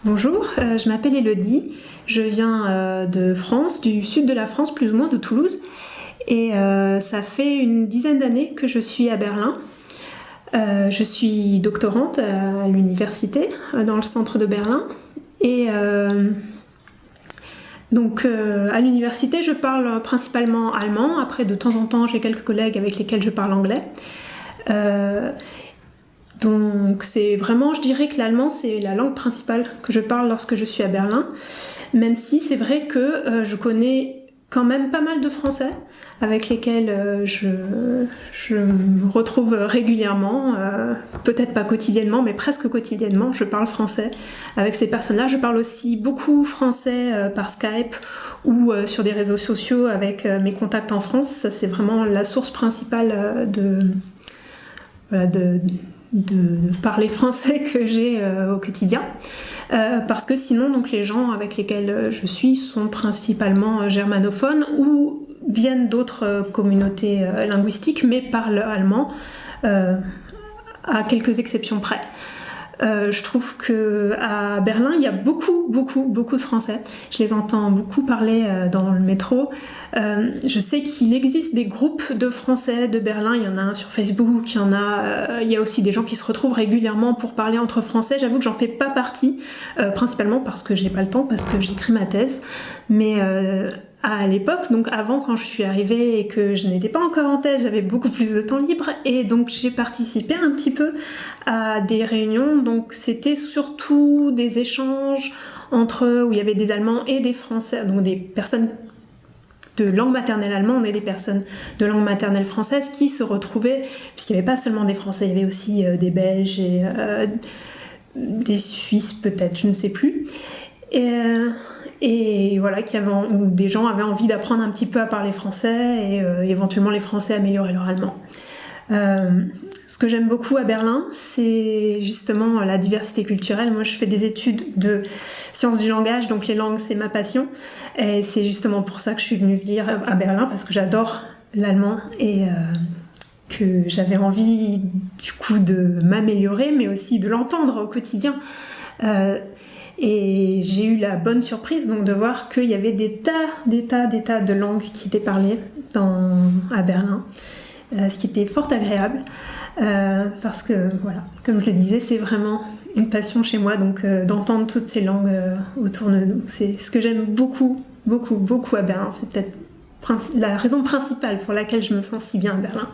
Bonjour, je m'appelle Elodie, je viens de France, du sud de la France, plus ou moins de Toulouse, et ça fait une dizaine d'années que je suis à Berlin. Je suis doctorante à l'université, dans le centre de Berlin, et à l'université je parle principalement allemand, après de temps en temps j'ai quelques collègues avec lesquels je parle anglais. Donc c'est vraiment, je dirais que l'allemand c'est la langue principale que je parle lorsque je suis à Berlin, même si c'est vrai que je connais quand même pas mal de Français avec lesquels je me retrouve régulièrement, peut-être pas quotidiennement mais presque quotidiennement, je parle français avec ces personnes-là. Je parle aussi beaucoup français par Skype ou sur des réseaux sociaux avec mes contacts en France. Ça c'est vraiment la source principale de parler français que j'ai au quotidien, parce que sinon donc les gens avec lesquels je suis sont principalement germanophones ou viennent d'autres communautés linguistiques mais parlent allemand, à quelques exceptions près. Je trouve qu'à Berlin, il y a beaucoup de Français. Je les entends beaucoup parler dans le métro. Je sais qu'il existe des groupes de Français de Berlin. Il y en a un sur Facebook, il y a aussi des gens qui se retrouvent régulièrement pour parler entre Français. J'avoue que j'en fais pas partie, principalement parce que j'ai pas le temps, parce que j'écris ma thèse. Mais à l'époque, donc avant quand je suis arrivée et que je n'étais pas encore en thèse, j'avais beaucoup plus de temps libre et donc j'ai participé un petit peu à des réunions. Donc c'était surtout des échanges où il y avait des Allemands et des Français, donc des personnes de langue maternelle allemande et des personnes de langue maternelle française qui se retrouvaient, puisqu'il n'y avait pas seulement des Français, il y avait aussi des Belges et des Suisses peut-être, je ne sais plus. Et voilà, où des gens avaient envie d'apprendre un petit peu à parler français et éventuellement les Français améliorer leur allemand. Ce que j'aime beaucoup à Berlin, c'est justement la diversité culturelle. Moi, je fais des études de sciences du langage, donc les langues, c'est ma passion. Et c'est justement pour ça que je suis venue vivre à Berlin, parce que j'adore l'allemand et que j'avais envie, du coup, de m'améliorer, mais aussi de l'entendre au quotidien. Et j'ai eu la bonne surprise donc de voir qu'il y avait des tas de langues qui étaient parlées à Berlin, ce qui était fort agréable, parce que voilà, comme je le disais, c'est vraiment une passion chez moi, donc d'entendre toutes ces langues autour de nous. C'est ce que j'aime beaucoup à Berlin. C'est peut-être la raison principale pour laquelle je me sens si bien à Berlin.